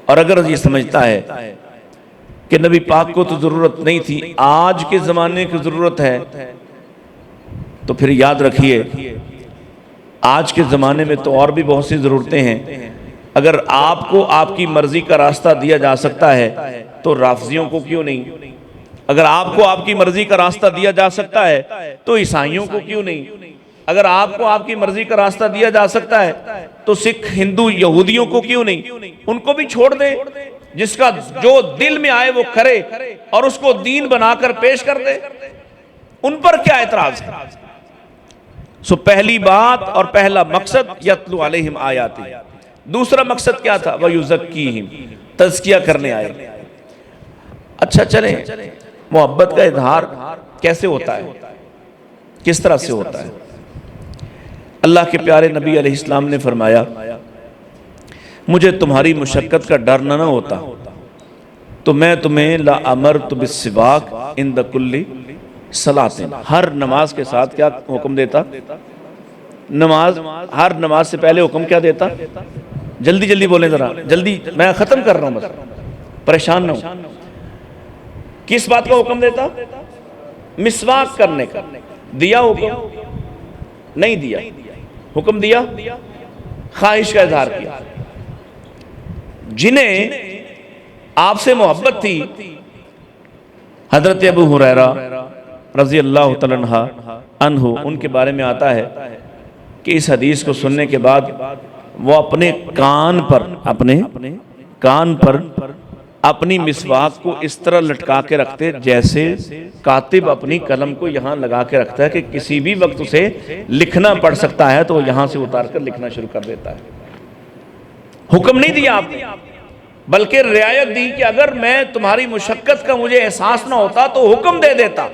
اور اگر یہ سمجھتا ہے کہ نبی پاک کو تو ضرورت نہیں تھی، آج کے زمانے کی ضرورت ہے، تو پھر یاد رکھیے آج کے زمانے میں تو اور بھی بہت سی ضرورتیں ہیں۔ اگر آپ کو آپ کی مرضی کا راستہ دیا جا سکتا ہے تو رافضیوں کو کیوں نہیں؟ اگر آپ کو آپ کی مرضی کا راستہ دیا جا سکتا ہے تو عیسائیوں کو کیوں نہیں؟ اگر آپ کو آپ کی مرضی کا راستہ دیا جا سکتا ہے تو سکھ، ہندو، یہودیوں کو کیوں نہیں؟ ان کو بھی چھوڑ دے، جس کا جو دل میں آئے وہ کرے اور اس کو دین بنا کر پیش کر دے، ان پر کیا اعتراض ہے؟ سو پہلی بات اور پہلا مقصد یتلو علیہم آیاتی، دوسرا مقصد کیا تھا؟ وَيُزَكِّيهِمْ، تزکیہ کرنے آئے۔ اچھا چلیں، محبت کا اظہار کیسے ہوتا ہے، کس طرح سے ہوتا ہے؟ اللہ کے پیارے نبی علیہ السلام نے فرمایا مجھے تمہاری مشقت کا ڈر نہ ہوتا تو میں تمہیں لَأَمَرْتُ بِالسِّوَاكِ عِنْدَ كُلِّ صَلَاةٍ، ہر نماز کے ساتھ کیا حکم دیتا؟ ہر نماز سے پہلے حکم کیا دیتا؟ جلدی جلدی بولیں ذرا، جلدی، میں ختم کر رہا ہوں، بس پریشان نہ ہوں۔ کس بات کا حکم دیتا؟ مسواک کرنے کا۔ دیا حکم؟ نہیں دیا۔ حکم دیا؟ خواہش کا اظہار کیا۔ جنہیں آپ سے محبت تھی، حضرت ابو ہریرہ رضی اللہ تعالیٰ عنہ، ان کے بارے میں آتا ہے کہ اس حدیث کو سننے کے بعد وہ اپنے کان پر اپنی مسواک کو اس طرح لٹکا کے رکھتے جیسے کاتب اپنی قلم کو یہاں لگا کے رکھتا ہے کہ کسی بھی وقت اسے لکھنا پڑ سکتا ہے تو وہ یہاں سے اتار کر لکھنا شروع کر دیتا ہے۔ حکم نہیں دیا آپ نے، بلکہ رعایت دی کہ اگر میں تمہاری مشقت کا مجھے احساس نہ ہوتا تو حکم دے دیتا،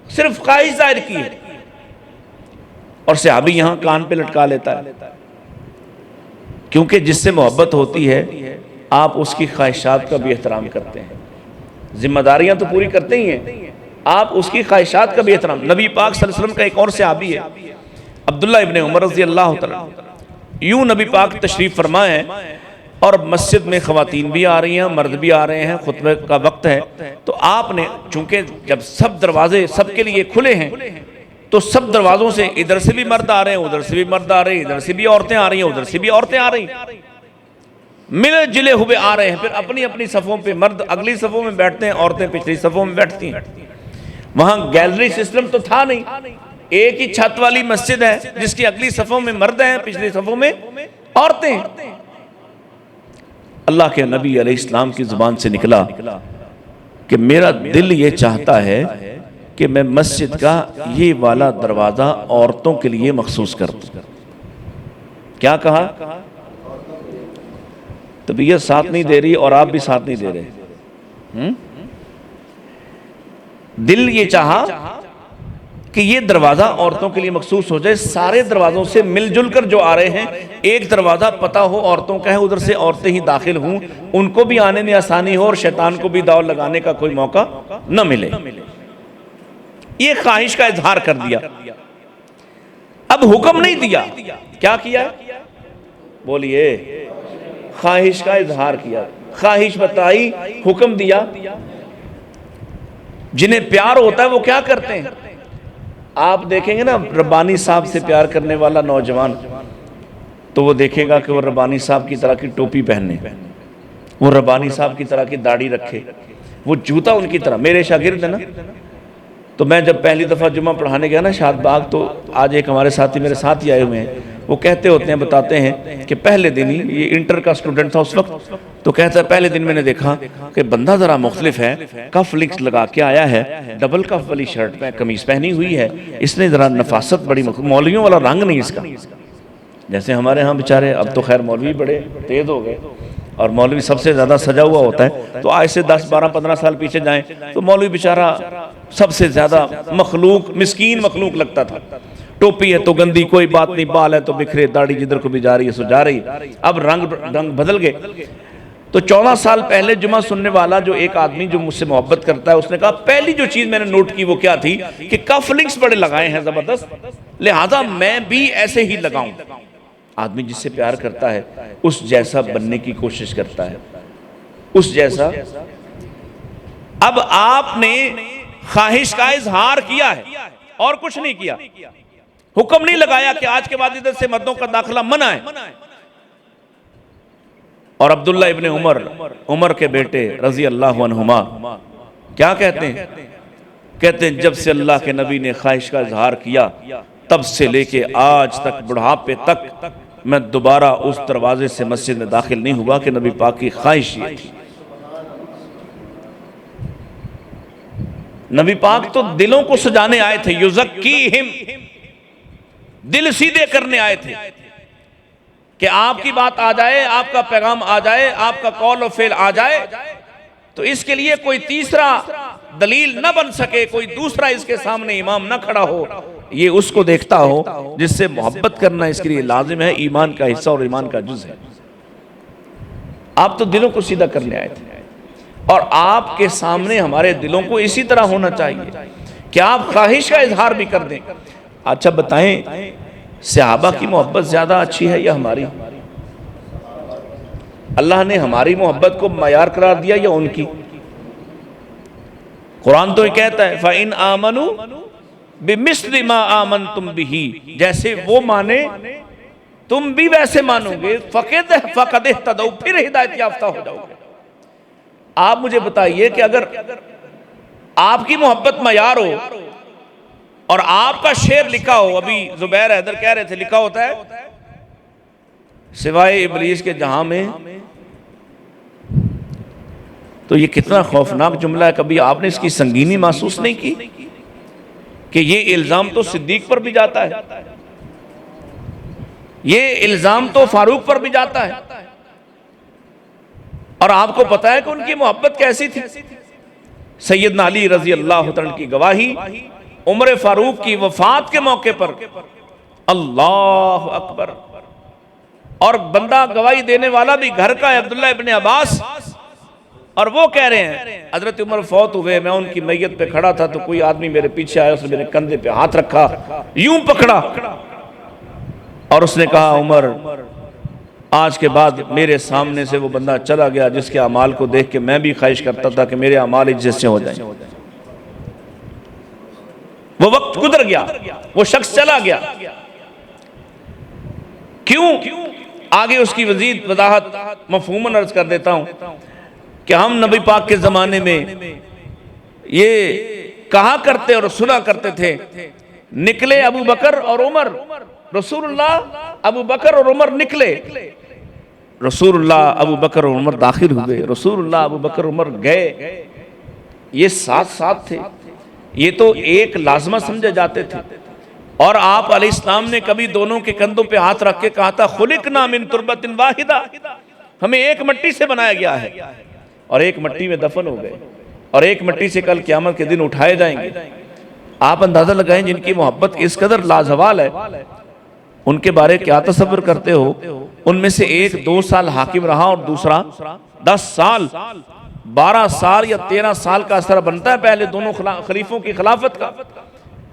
صرف خواہش ظاہر کی ہے۔ اور صحابی یہاں کان پہ لٹکا لیتا ہے، کیونکہ جس سے محبت ہوتی ہے آپ اس کی خواہشات کا بھی احترام کرتے ہیں۔ ذمہ داریاں تو پوری کرتے ہی ہیں، آپ اس کی خواہشات کا بھی احترام۔ نبی پاک صلی اللہ علیہ وسلم کا ایک اور صحابی ہے عبداللہ ابن عمر رضی اللہ تعالیٰ، یوں نبی پاک تشریف فرمائے اور مسجد میں خواتین بھی آ رہی ہیں، مرد بھی آ رہے ہیں، خطبہ کا وقت ہے، تو آپ نے چونکہ جب سب دروازے سب کے لیے کھلے ہیں تو سب دروازوں سے ادھر سے بھی مرد آ رہے ہیں، ادھر سے بھی مرد آ رہے ہیں، ادھر سے بھی عورتیں آ رہی ہیں، ادھر سے بھی عورتیں آ رہی ہیں، ملے جلے ہوئے آ رہے ہیں۔ پھر اپنی اپنی صفوں پہ مرد اگلی صفوں میں بیٹھتے ہیں، عورتیں پچھلی صفوں میں بیٹھتی ہیں۔ وہاں گیلری سسٹم تو تھا نہیں، ایک ہی چھت والی مسجد ہے جس کی اگلی صفوں میں مرد ہیں، پچھلی صفوں میں عورتیں ہیں۔ اللہ کے نبی علیہ السلام کی زبان سے نکلا کہ میرا دل یہ چاہتا ہے کہ میں مسجد کا یہ والا دروازہ عورتوں کے لیے مخصوص کر دوں۔ کیا کہا؟ طبیعت ساتھ نہیں دے رہی اور آپ بھی ساتھ نہیں دے رہے۔ دل یہ چاہا کہ یہ دروازہ عورتوں کے لیے مخصوص ہو جائے، سارے دروازوں سے مل جل کر جو آ رہے ہیں ایک دروازہ پتہ ہو عورتوں کا ہے، ادھر سے عورتیں ہی داخل ہوں، ان کو بھی آنے میں آسانی ہو اور شیطان کو بھی داؤ لگانے کا کوئی موقع نہ ملے۔ یہ خواہش کا اظہار کر دیا۔ اب حکم نہیں دیا، کیا کیا؟ بولیے، خواہش کا اظہار کیا، خواہش بتائی، حکم دیا۔ جنہیں پیار ہوتا ہے وہ کیا کرتے ہیں؟ آپ دیکھیں گے نا ربانی صاحب سے پیار کرنے والا نوجوان، تو وہ دیکھے گا کہ وہ ربانی صاحب کی طرح کی ٹوپی پہنے، وہ ربانی صاحب کی طرح کی داڑھی رکھے، وہ جوتا ان کی طرح۔ میرے شاگرد ہیں نا، تو میں جب پہلی دفعہ جمعہ پڑھانے گیا نا شاد باغ، تو آج ایک ہمارے ساتھی میرے ساتھ ہی آئے ہوئے ہیں، وہ کہتے ہوتے ہیں، بتاتے ہیں کہ پہلے دن ہی، یہ انٹر کا اسٹوڈنٹ تھا اس وقت، تو کہتا ہے پہلے دن میں نے دیکھا کہ بندہ ذرا مختلف ہے، کف لنکس لگا کے آیا ہے، ڈبل کف والی شرٹ میں قمیص پہنی ہوئی ہے، اس نے ذرا نفاست بڑی مولویوں والا رنگ نہیں اس کا، جیسے ہمارے ہاں بیچارے اب تو خیر مولوی بڑے تیز ہو گئے اور مولوی سب سے زیادہ سجا ہوا ہوتا ہے، تو آج سے 10 12 15 سال پیچھے جائیں تو مولوی بیچارہ سب سے زیادہ مخلوق، مسکین مخلوق لگتا تھا۔ ٹوپی ہے تو گندی، کوئی بات نہیں، بال ہے تو بکھرے، داڑھی جدھر کو بھی جا رہی ہے سو جا رہی۔ اب رنگ بدل گئے۔ تو 14 سال پہلے جمعہ سننے والا جو ایک آدمی جو مجھ سے محبت کرتا ہے، اس نے کہا پہلی جو چیز میں نے نوٹ کی وہ کیا تھی کہ کف لنکس بڑے لگائے ہیں زبردست، لہذا میں بھی ایسے ہی لگاؤں۔ آدمی جس سے پیار کرتا ہے اس جیسا بننے کی کوشش کرتا ہے، اس جیسا۔ اب آپ نے خواہش کا اظہار کیا ہے اور کچھ نہیں کیا، حکم نہیں لگایا کہ آج کے بعد ادھر سے مردوں کا داخلہ منع ہے۔ اور عبداللہ ابن عمر کے بیٹے رضی اللہ عنہما کیا کہتے ہیں؟ کہتے ہیں جب سے اللہ کے نبی نے خواہش کا اظہار کیا، تب سے لے کے آج تک بڑھاپے تک میں دوبارہ اس دروازے سے مسجد میں داخل نہیں ہوا کہ نبی پاک کی خواہش یہ تھی۔ نبی پاک تو دلوں کو سجانے آئے تھے، یزکیہم، دل سیدھے کرنے آئے تھے کہ آپ کی بات آ جائے، آپ کا پیغام آ جائے، آپ کا قول و فعل آ جائے، تو اس کے لیے کوئی تیسرا دلیل نہ بن سکے، کوئی دوسرا اس کے سامنے امام نہ کھڑا ہو، یہ اس کو دیکھتا ہو جس سے محبت کرنا اس کے لیے لازم ہے، ایمان کا حصہ اور ایمان کا جز ہے۔ آپ تو دلوں کو سیدھا کرنے آئے تھے، اور آپ کے سامنے ہمارے دلوں کو اسی طرح ہونا چاہیے کہ آپ خواہش کا اظہار بھی کر دیں۔ اچھا بتائیں، صحابہ کی محبت زیادہ اچھی ہے یا ہماری؟ اللہ نے ہماری محبت کو معیار قرار دیا یا ان کی؟ قرآن تو یہ کہتا ہے فَإِنْ آمَنُوا بِمِثْلِ مَا آمَنْتُمْ بِهِ، جیسے وہ مانے تم بھی ویسے مانو گے، فَقَدْ اهْتَدَوْا، پھر ہدایت یافتہ ہو جاؤ گے۔ آپ مجھے بتائیے کہ اگر آپ کی محبت معیار ہو اور آپ کا شعر لکھا ہو، ابھی زبیر حیدر کہہ رہے تھے لکھا ہوتا ہے سوائے ابلیس کے جہاں میں، تو یہ کتنا خوفناک جملہ ہے۔ کبھی آپ نے اس کی سنگینی محسوس نہیں کی کہ یہ الزام تو صدیق پر بھی جاتا ہے، یہ الزام تو فاروق پر بھی جاتا ہے، اور آپ کو پتا ہے کہ ان کی محبت کیسی تھی؟ سیدنا علی رضی اللہ عنہ کی گواہی، عمر فاروق کی وفات کے موقع پر، اللہ اکبر، اور بندہ گواہی دینے والا بھی گھر کا ہے، عبداللہ ابن عباس، اور وہ کہہ رہے ہیں حضرت عمر فوت ہوئے، میں ان کی میت پہ کھڑا تھا تو کوئی آدمی میرے پیچھے آیا، اس نے میرے کندھے پہ ہاتھ رکھا، یوں پکڑا، اور اس نے کہا عمر آج کے بعد میرے سامنے سے وہ بندہ چلا گیا جس کے اعمال کو دیکھ کے میں بھی خواہش کرتا تھا کہ میرے اعمال اس جیسے ہو جائیں۔ وہ وقت گزر گیا، وہ شخص چلا گیا، کیوں؟ آگے اس کی مزید وضاحت مفہوماً عرض کر دیتا ہوں کہ ہم نبی پاک کے زمانے میں یہ کہا کرتے اور سنا کرتے تھے نکلے ابو بکر اور عمر، رسول اللہ ابو بکر اور عمر نکلے، رسول اللہ ابو بکر اور عمر داخل ہوئے، رسول اللہ ابو بکر عمر گئے، یہ ساتھ ساتھ تھے، یہ تو ایک لازمہ سمجھے جاتے تھے۔ اور آپ علیہ السلام نے کبھی دونوں کے کندھوں پہ ہاتھ رکھ کے کہا تھا خلقنا من تربت واحدہ، ہمیں ایک مٹی سے بنایا گیا ہے، اور ایک مٹی میں دفن ہو گئے، اور ایک مٹی سے کل قیامت کے دن اٹھائے جائیں گے۔ آپ اندازہ لگائیں جن کی محبت اس قدر لازوال ہے، ان کے بارے کیا تصور کرتے ہو؟ ان میں سے ایک 2 سال حاکم رہا اور دوسرا 10 سال، 12 سال یا 13 سال کا اثر بنتا ہے پہلے دونوں خلیفوں کی خلافت کا،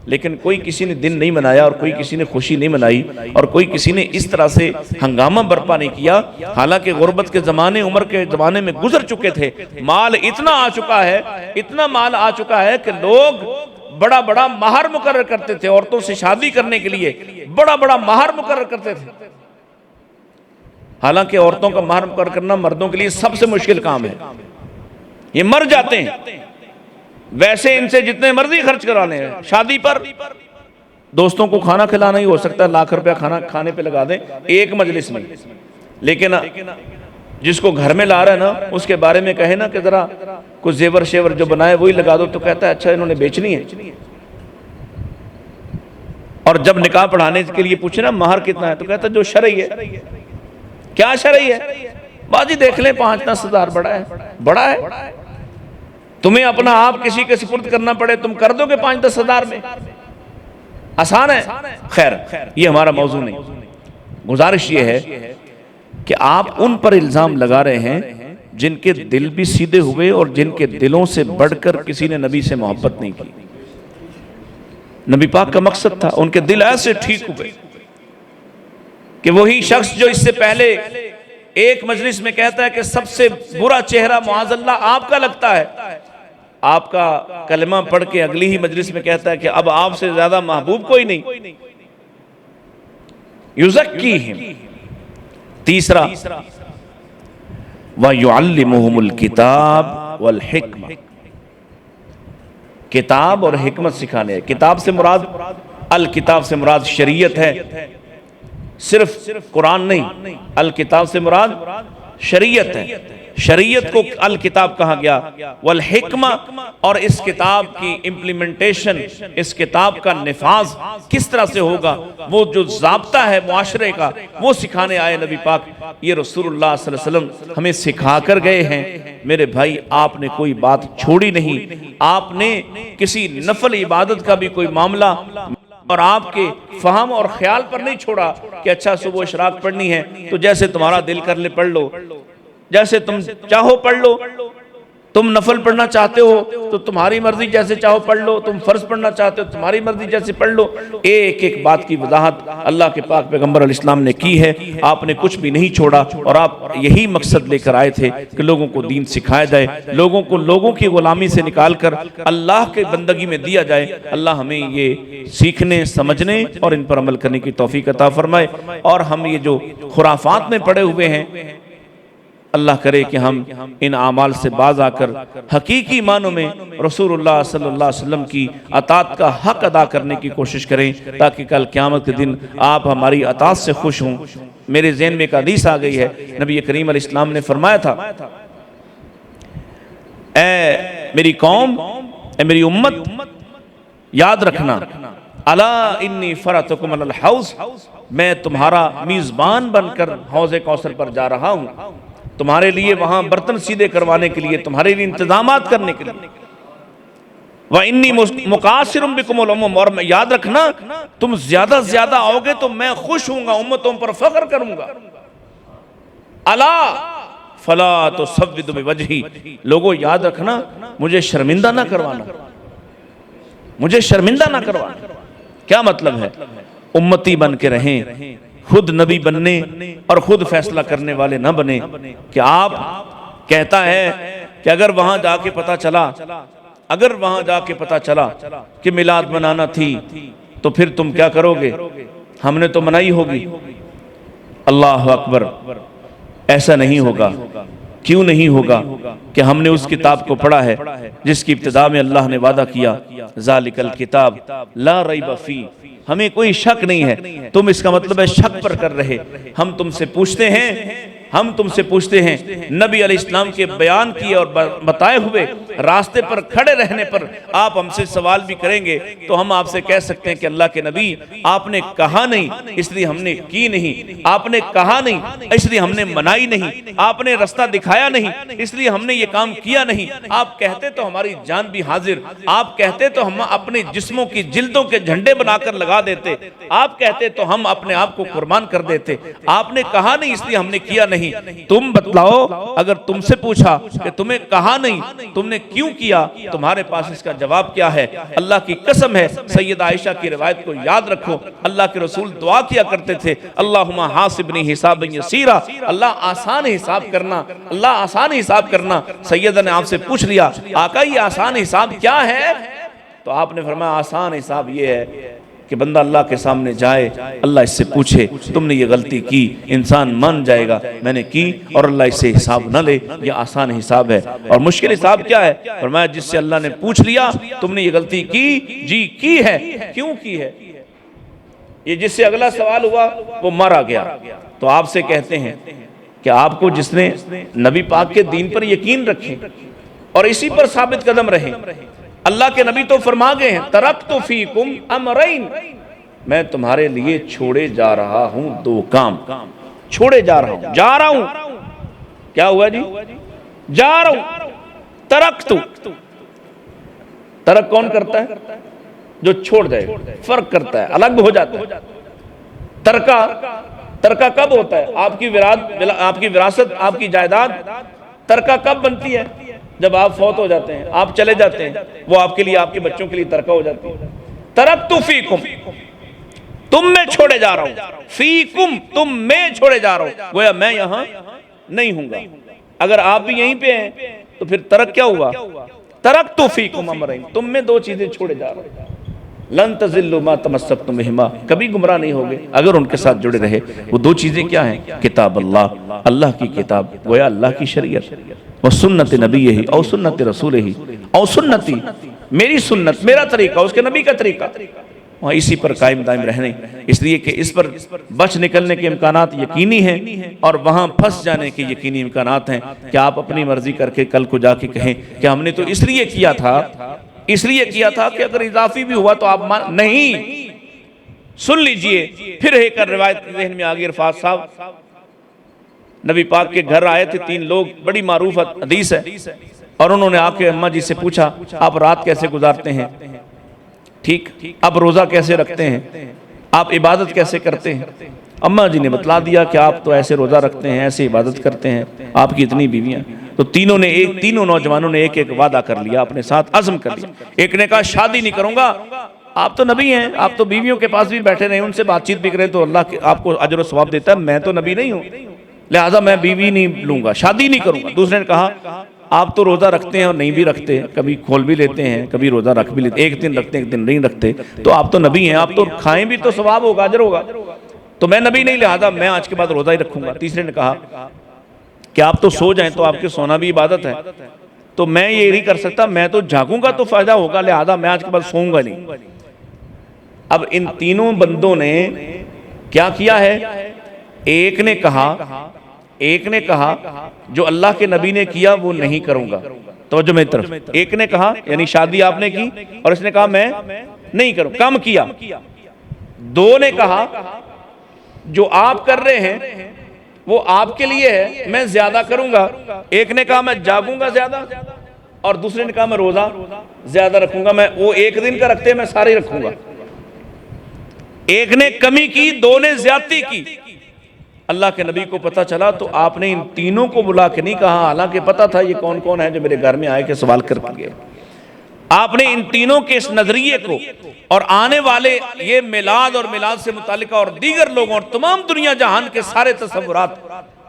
لیکن کوئی کسی نے دن نہیں منایا اور کوئی کسی نے خوشی نہیں منائی اور کوئی کسی نے اس طرح سے ہنگامہ برپا نہیں کیا، حالانکہ غربت کے زمانے، عمر کے زمانے میں گزر چکے تھے، مال اتنا آ چکا ہے، اتنا مال آ چکا ہے کہ لوگ بڑا بڑا مہر مقرر کرتے تھے، عورتوں سے شادی کرنے کے لیے بڑا بڑا مہر مقرر کرتے تھے، حالانکہ عورتوں کا مہر مقرر کرنا مردوں کے لیے سب سے مشکل کام ہے، یہ مر جاتے ہیں، ویسے ان سے جتنے مرضی خرچ کرا لیں، شادی پر دوستوں کو کھانا کھلانا ہی ہو سکتا ہے، لاکھ روپیہ کھانے پہ لگا دیں ایک مجلس میں، لیکن جس کو گھر میں لا رہا ہے نا اس کے بارے میں کہے نا کہ ذرا کچھ زیور شیور جو بنائے وہی لگا دو، تو کہتا ہے اچھا انہوں نے بیچنی ہے۔ اور جب نکاح پڑھانے کے لیے پوچھے نا مہر کتنا ہے تو کہتا ہے جو شرعی ہے۔ کیا شرعی ہے؟ باجی دیکھ لیں 5-10 ہزار بڑا ہے، بڑا ہے، تمہیں اپنا آپ کسی کے سپرد کرنا پڑے تم کر دو گے 5-10 ہزار میں؟ آسان ہے؟ خیر یہ ہمارا موضوع نہیں، گزارش یہ ہے کہ آپ ان پر الزام لگا رہے ہیں جن کے دل بھی سیدھے ہوئے اور جن کے دلوں سے بڑھ کر کسی نے نبی سے محبت نہیں کی۔ نبی پاک کا مقصد تھا، ان کے دل ایسے ٹھیک ہوئے کہ وہی شخص جو اس سے پہلے ایک مجلس میں کہتا ہے کہ سب سے برا چہرہ معاذ اللہ آپ کا لگتا ہے، آپ کا کلمہ پڑھ کے اگلی ہی مجلس میں کہتا ہے کہ اب آپ سے زیادہ محبوب کوئی نہیں۔ یزکیہم، تیسرا وَيُعَلِّمُهُمُ الْكِتَابَ وَالْحِکْمَةِ، کتاب اور حکمت سکھانے۔ کتاب سے مراد، الکتاب سے مراد شریعت ہے، صرف قرآن نہیں، الکتاب سے مراد شریعت ہے، شریعت کو الکتاب کہا گیا، والحکمہ، اور اس کتاب کی امپلیمنٹیشن، اس کتاب کا نفاذ کس طرح سے ہوگا، وہ جو ضابطہ ہے معاشرے کا وہ سکھانے آئے نبی پاک۔ یہ رسول اللہ صلی اللہ علیہ وسلم ہمیں سکھا کر گئے ہیں۔ میرے بھائی آپ نے کوئی بات چھوڑی نہیں، آپ نے کسی نفل عبادت کا بھی کوئی معاملہ اور آپ کے فہم اور خیال پر نہیں چھوڑا کہ اچھا صبح اشراق پڑھنی ہے تو جیسے تمہارا دل کر لے پڑھ لو، جیسے تم چاہو پڑھ لو، تم نفل پڑھنا چاہتے ہو تو تمہاری مرضی جیسے چاہو پڑھ لو، تم فرض پڑھنا چاہتے ہو تمہاری مرضی جیسے پڑھ لو۔ ایک ایک بات کی وضاحت اللہ کے پاک پیغمبر علیہ السلام نے کی ہے، آپ نے کچھ بھی نہیں چھوڑا، اور آپ یہی مقصد لے کر آئے تھے کہ لوگوں کو دین سکھایا جائے، لوگوں کو لوگوں کی غلامی سے نکال کر اللہ کے بندگی میں دیا جائے۔ اللہ ہمیں یہ سیکھنے، سمجھنے اور ان پر عمل کرنے کی توفیق عطا فرمائے، اور ہم یہ جو خرافات میں پڑے ہوئے ہیں اللہ کرے کہ ہم ان اعمال سے باز آ کر حقیقی معنوں میں رسول اللہ صلی اللہ علیہ وسلم کی اطاعت کا حق ادا کرنے کی کوشش کریں، تاکہ کل قیامت کے دن آپ ہماری اطاعت سے خوش ہوں۔ میرے ذہن میں ایک حدیث آ گئی ہے، نبی کریم علیہ السلام نے فرمایا تھا، اے میری قوم، اے میری امت، یاد رکھنا، الا انی فرطکم علی الحوض، میں تمہارا میزبان بن کر حوض کوثر پر جا رہا ہوں، تمہارے لیے وہاں برتن سیدھے کروانے کے لیے، تمہارے لیے انتظامات کرنے کے لیے۔ وَإِنِّي مُقَاصِرٌ بِكُمُ الْأُمَمَ، اور یاد رکھنا تم زیادہ زیادہ آؤ گے تو میں خوش ہوں گا، امتوں پر فخر کروں گا۔ الا فلا تُسَوِّدُ بِوَجْهِي، لوگوں یاد رکھنا مجھے شرمندہ نہ کروانا، مجھے شرمندہ نہ کروانا۔ کیا مطلب ہے؟ امتی بن کے رہیں، خود نبی بننے اور خود فیصلہ کرنے والے نہ بنے کہ آپ کہتا ہے کہ اگر وہاں جا کے پتہ چلا، اگر وہاں جا کے پتہ چلا کہ میلاد منانا تھی تو پھر تم کیا کرو گے، ہم نے تو منائی ہوگی۔ اللہ اکبر، ایسا نہیں ہوگا۔ کیوں نہیں ہوگا؟ کہ ہم نے اس کتاب کو پڑھا ہے جس کی ابتدا میں اللہ نے وعدہ کیا، ذالک الکتاب لا ریب فیہ، ہمیں کوئی شک نہیں ہے۔ تم اس کا مطلب ہے شک پر کر رہے۔ ہم تم سے پوچھتے ہیں، ہم تم سے پوچھتے ہیں نبی علیہ السلام کے بیان کیے اور بتائے ہوئے راستے پر کھڑے رہنے پر آپ ہم سے سوال بھی کریں گے تو ہم آپ سے کہہ سکتے ہیں کہ اللہ کے نبی آپ نے کہا نہیں اس لیے ہم نے کی نہیں، آپ نے کہا نہیں اس لیے ہم نے منائی نہیں، آپ نے رستہ دکھایا نہیں اس لیے ہم نے یہ کام کیا نہیں، آپ کہتے تو ہماری جان بھی حاضر، آپ کہتے تو ہم اپنے جسموں کی جلدوں کے جھنڈے بنا کر لگا دیتے، آپ کہتے تو ہم اپنے آپ کو قربان کر دیتے، آپ نے کہا نہیں اس لیے ہم نے کیا نہیں۔ تم بتلاؤ اگر تم سے پوچھا کہ تمہیں کہا نہیں تم نے کیوں کیا، تمہارے پاس اس کا جواب کیا ہے؟ اللہ کی قسم ہے سیدہ عائشہ کی روایت کو یاد رکھو، اللہ کے رسول دعا کیا کرتے تھے اللہم حاسبنی حسابا یسیرا، اللہ آسان حساب کرنا، اللہ آسان حساب کرنا۔ سیدہ نے آپ سے پوچھ لیا آقا یہ آسان حساب کیا ہے؟ تو آپ نے فرمایا آسان حساب یہ ہے کہ بندہ اللہ کے سامنے جائے، اللہ اس سے پوچھے تم نے یہ غلطی کی، انسان مان جائے گا میں نے کی اور اللہ اس سے حساب نہ لے، یہ آسان حساب ہے۔ اور مشکل حساب کیا ہے؟ فرمایا جس سے اللہ نے پوچھ لیا تم نے یہ غلطی کی، جی کی ہے، کیوں کی ہے؟ یہ جس سے اگلا سوال ہوا وہ مارا گیا۔ تو آپ سے کہتے ہیں کہ آپ کو جس نے نبی پاک کے دین پر یقین رکھے اور اسی پر ثابت قدم رہے، اللہ کے نبی تو فرما گئے ہیں ترکت فیکم امرین، میں تمہارے لیے چھوڑے جا رہا ہوں دو کام، چھوڑے جا رہا ہوں کیا ہوا جی؟ جا رہا ہوں۔ ترکت، ترک کون کرتا ہے؟ جو چھوڑ جائے، فرق کرتا ہے، الگ ہو جاتا ہے۔ ترکہ کب ہوتا ہے؟ آپ کی وراثت، آپ کی جائیداد ترکہ کب بنتی ہے؟ جب آپ فوت ہو جاتے ہیں، آپ چلے جاتے ہیں، وہ آپ کے لیے، آپ کے بچوں کے لیے ترکہ ہو جاتی ہے۔ ترکت فیکم، تم میں چھوڑے جا رہا ہوں، فیکم تم میں چھوڑے جا رہا ہوں، گویا میں یہاں نہیں ہوں گا۔ اگر آپ بھی یہیں پہ ہیں تو پھر ترک کیا ہوا؟ ترکت فیکم امرین، تم میں دو چیزیں چھوڑے جا رہا ہوں، لن تضلوا ما تمسکتم بہما، کبھی گمراہ نہیں ہوگے اگر ان کے ساتھ جڑے رہے۔ وہ دو چیزیں کیا ہیں؟ کتاب اللہ، اللہ کی کتاب گویا اللہ کی شریعت، وہ سنت نبی ہی او سنت رسول ہی او سنتی، میری سنت، میرا طریقہ، اس کے نبی کا طریقہ، وہاں اسی پر قائم دائم رہنے، اس لیے کہ اس پر بچ نکلنے کے امکانات یقینی ہیں اور وہاں پھنس جانے کے یقینی امکانات ہیں کہ آپ اپنی مرضی کر کے کل کو جا کے کہیں کہ ہم نے تو اس لیے کیا تھا، اس لیے کیا تھا کہ اگر اضافی بھی ہوا تو آپ نہیں۔ سن لیجئے پھر ایک روایت ذہن میں آگئی، عرفات صاحب نبی پاک کے گھر آئے تھے 3 لوگ، بڑی معروف حدیث ہے، اور انہوں نے آ کے اماں جی سے پوچھا آپ رات کیسے گزارتے ہیں، ٹھیک، آپ روزہ کیسے رکھتے ہیں، آپ عبادت کیسے کرتے ہیں؟ اماں جی نے بتلا دیا کہ آپ تو ایسے روزہ رکھتے ہیں، ایسے عبادت کرتے ہیں، آپ کی اتنی بیویاں۔ تو تینوں نوجوانوں نے ایک وعدہ کر لیا، اپنے ساتھ عزم کر لیا۔ ایک نے کہا شادی نہیں کروں گا، آپ تو نبی ہیں، آپ تو بیویوں کے پاس بھی بیٹھے رہے، ان سے بات چیت بھی کریں تو اللہ آپ کو اجر و ثواب دیتا ہے، میں تو نبی نہیں ہوں لہٰذا میں بیوی نہیں لوں گا، شادی نہیں کروں گا۔ دوسرے نے کہا آپ تو روزہ رکھتے ہیں اور نہیں بھی رکھتے، کبھی کھول بھی لیتے ہیں، کبھی روزہ رکھ بھی لیتے، ایک دن رکھتے ہیں ایک دن نہیں رکھتے، تو آپ تو نبی ہیں، آپ تو کھائیں بھی تو ثواب ہوگا، اجر ہوگا، تو میں نبی نہیں لہٰذا میں آج کے بعد روزہ ہی رکھوں گا۔ تیسرے نے کہا کہ آپ تو سو جائیں تو آپ کے سونا بھی عبادت ہے، تو میں یہ نہیں کر سکتا، میں تو جاگوں گا تو فائدہ ہوگا لہٰذا میں آج کے بعد سوؤں گا نہیں۔ اب ان تینوں بندوں نے کیا کیا ہے؟ ایک نے کہا جو اللہ کے نبی نے کیا وہ نہیں کروں گا، توجہ میری طرف، ایک نے کہا یعنی شادی آپ نے کی اور اس نے کہا میں نہیں کروں، کم کیا۔ دو نے کہا جو آپ کر رہے ہیں وہ آپ کے لیے ہے، میں زیادہ کروں گا۔ ایک نے کہا میں جاگوں گا زیادہ اور دوسرے نے کہا میں روزہ زیادہ رکھوں گا، میں وہ ایک دن کا رکھتے ہیں میں سارے رکھوں گا۔ ایک نے کمی کی، دو نے زیادتی کی۔ اللہ کے نبی کو پتہ چلا تو آپ نے ان تینوں کو بلا کے نہیں کہا، حالانکہ پتہ تھا یہ کون کون ہے جو میرے گھر میں آئے کے سوال کر کے گئے۔ آپ نے ان تینوں کے اس نظریے کو اور آنے والے یہ میلاد اور میلاد سے متعلقہ اور دیگر لوگوں اور تمام دنیا جہان کے سارے تصورات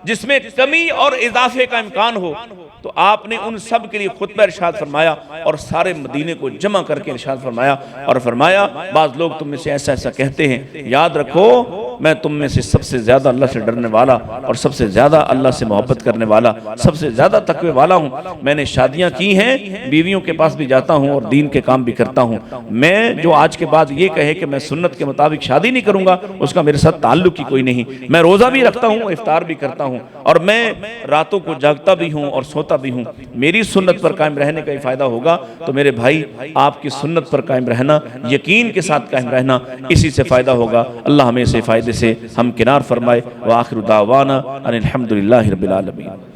جس میں کمی اور اضافے کا امکان ہو، تو آپ نے ان سب کے لیے خطبہ ارشاد فرمایا اور سارے مدینے کو جمع کر کے ارشاد فرمایا اور فرمایا بعض لوگ تم میں سے ایسا ایسا کہتے ہیں، یاد رکھو میں تم میں سے سب سے زیادہ اللہ سے ڈرنے والا اور سب سے زیادہ اللہ سے محبت کرنے والا، سب سے زیادہ تقوی والا ہوں۔ میں نے شادیاں کی ہیں، بیویوں کے پاس بھی جاتا ہوں اور دین کے کام بھی کرتا ہوں۔ میں جو آج کے بعد یہ کہے کہ میں سنت کے مطابق شادی نہیں کروں گا، اس کا میرے ساتھ تعلق ہی کوئی نہیں۔ میں روزہ بھی رکھتا ہوں، افطار بھی کرتا ہوں، اور میں راتوں کو جاگتا بھی ہوں اور سوتا بھی ہوں۔ میری سنت پر قائم رہنے کا ہی فائدہ ہوگا۔ تو میرے بھائی، آپ کی سنت پر قائم رہنا، یقین کے ساتھ قائم رہنا، اسی سے فائدہ ہوگا۔ اللہ ہمیں سے فائدے سے ہم کنار فرمائے۔ وآخر دعوانا ان الحمدللہ رب العالمین۔